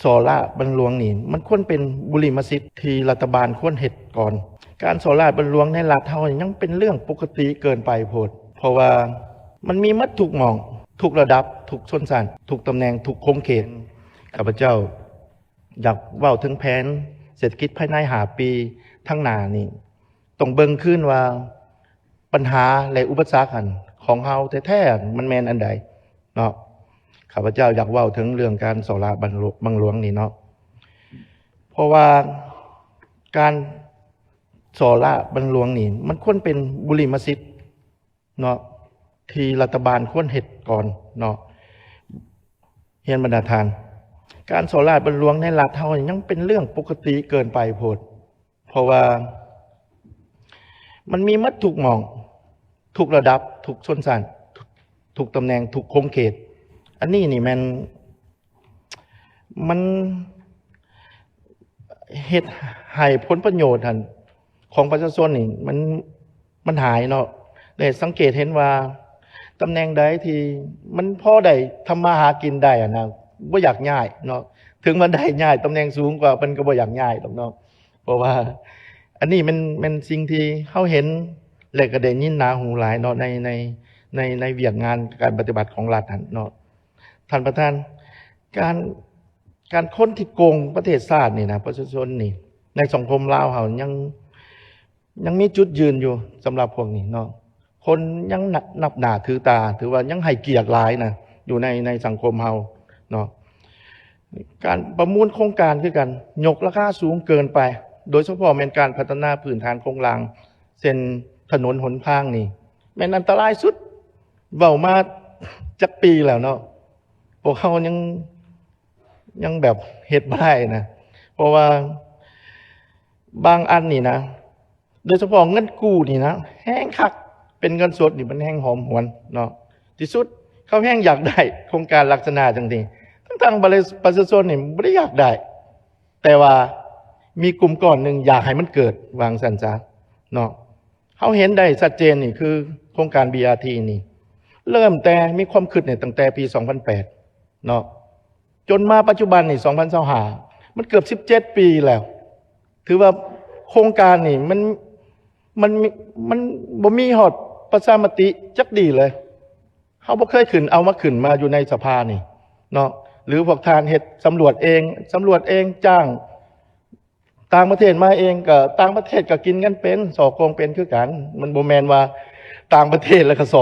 สอราบรรลวงนี่มันควรเป็นบุริมสิทธิ์ที่รัฐบาลควรเฮ็ดก่อนการสอราบรรลวงในรัฐเฮายังเป็นเรื่องปกติเกินไปโพดเพราะว่ามันมีหมดทุกหม่องทุกระดับทุกชนชั้นทุกตำแหน่งทุกคมเขตข้าพเจ้าอยากเว้าถึงแผนเศรษฐกิจภายใน5 ปีข้างหน้านี่ต้องเบิ่งขึ้นว่าปัญหาและอุปสรรคของเฮาแท้ๆมันแม่นอันใดเนาะข้าพเจ้าอยากเว้าถึงเรื่องการสอราบรรลวงนี่เนาะเพราะว่าการสอราบรรลวงนี่มันควรเป็นบุริมสิทธิ์เนาะที่รัฐบาลควรเฮ็ดก่อนเนาะเฮียนบรรดาทานการสอราบรรลวงในรัฐเฮายังเป็นเรื่องปกติเกินไปโพดเพราะว่ามันมีหมดทุกหม่องทุกระดับทุกชนชั้นทุกตำแหน่งทุกคมเขตอันนี้นี่มันเฮ็ดให้ผลประโยชน์ของประชาชนนี่มันหายเนาะได้สังเกตเห็นว่าตำแหน่งใดที่มันพอได้ทำมาหากินได้นะบ่อยากย้ายเนาะถึงมันได้ย้ายตำแหน่งสูงกว่ามันก็บ่อยากย้ายหรอกเนาะเพราะว่าอันนี้มันสิ่งที่เฮาเห็นและก็ได้ยินหนาหูหลายเนาะในเวียกงานการปฏิบัติของรัฐเนาะท่านประธานการค้นที่โกงประเทศชาตินี่นะประชาชนนี่ในสังคมลาวเฮายังมีจุดยืนอยู่สำหรับพวกนี้เนาะคนยังนับหน้าถือตาถือว่ายังให้เกียรติหลายนะอยู่ในสังคมเฮาเนาะการประมูลโครงการคือกันยกราคาสูงเกินไปโดยเฉพาะเป็นการพัฒนาพื้นฐานโครงรางเส้นถนนหนทางนี่แม่นอันตรายสุดเว้ามาจักปีแล้วเนาะพวกเขายังแบบเฮ็ดบ่ได้นะเพราะว่าบางอันนี่นะโดยเฉพาะเงินกู้นี่นะแห้งคักเป็นเงินสดนี่มันแห้งหอมหวนเนาะที่สุดเขาแห้งอยากได้โครงการลักษณะจังซี่ทั้งประชาชนนี่บ่ได้อยากได้แต่ว่ามีกลุ่มก้อนหนึ่งอยากให้มันเกิดวางสันซะเนาะเขาเห็นได้ชัดเจนนี่คือโครงการ BRT นี่เริ่มแต่มีความคิดเนี่ยตั้งแต่ปี 2008 เนาะจนมาปัจจุบันนี่2025มันเกือบ17 ปีแล้วถือว่าโครงการนี่มันบ่มีฮอดประชามติจักดีเลยเขาบ่เคยเอามาขึ้นมาอยู่ในสภานี่เนาะหรือพวกทานเฮ็ดสำรวจเองจ้างต่างประเทศมาเองก็ต่างประเทศก็กินกันเป็นสอโกงเป็นคือกันมันบ่แม่นว่าต่างประเทศแล้วก็ส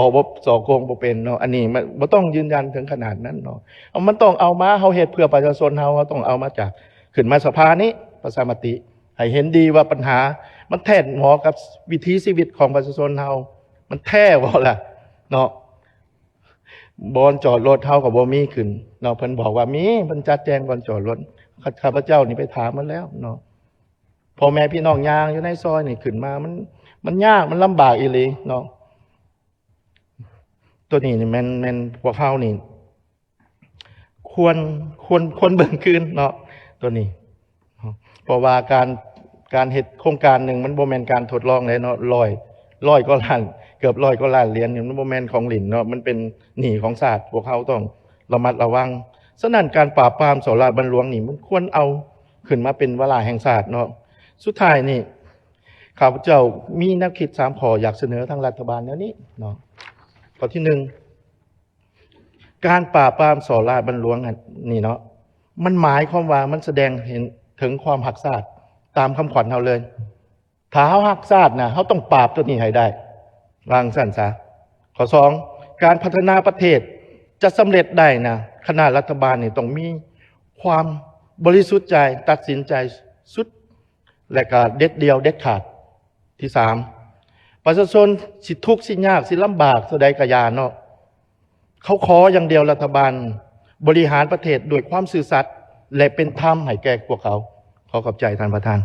อโกงบ่เป็นเนาะอันนี้มันบ่ต้องยืนยันถึงขนาดนั้นเนาะมันต้องเอามาเฮาเฮ็ดเพื่อประชาชนเฮาต้องเอามาจากขึ้นมาสภานี้ประชามติให้เห็นดีว่าปัญหามันแท้เหมาะกับวิถีชีวิตของประชาชนเฮามันแท้บ่ล่ะเนาะบ่อนจอดรถเฮาก็บ่มีขึ้นเนาะเพิ่นบอกว่ามีเพิ่นจัดแจงบ่อนจอดรถข้าพเจ้านี่ไปถามมาแล้วเนาะพ่อแม่พี่น้องย่างอยู่ในซอยนี่ขึ้นมามันยากมันลำบากอีหลีเนาะตัวนี้นี่มันพวกเฮานี่ควรเบิ่งคืนเนาะตัวนี้เพราะว่าการเฮ็ดโครงการหนึ่งมันบ่แม่นการทดลองเลยเนาะร้อยก็ล้านเกือบ100ก็ล้านเหรียญนี่มันบ่แม่นของหลินเนาะมันเป็นหนี้ของชาติพวกเฮาต้องระมัดระวังฉะนั้นการปราบปรามสอราบรรลวงนี่มันควรเอาขึ้นมาเป็นวาระแห่งชาติเนาะสุดท้ายนี่ข้าพเจ้ามีแนวคิด3ข้ออยากเสนอทางรัฐบาลแนวนี้เนาะข้อที่1การปราบปรามสอราบรรลวงนี่เนาะมันหมายความว่ามันแสดงเห็นถึงความหักชาติตามคำขวัญเฮาเลยถ้าเฮาหักชาตินะเฮาต้องปราบตัวนี้ให้ได้วางสั้นซะข้อ2การพัฒนาประเทศจะสำเร็จได้นะคณะรัฐบาลนี่ต้องมีความบริสุทธิ์ใจตัดสินใจสุดและก็เด็ดเดียวเด็ดขาดที่3ประชาชนสิทุกข์สิยากสิลำบากเท่าใดก็อย่าเนาะเขาขออย่างเดียวรัฐบาลบริหารประเทศด้วยความซื่อสัตย์และเป็นธรรมให้แก่พวกเขาขอขอบใจท่านประธาน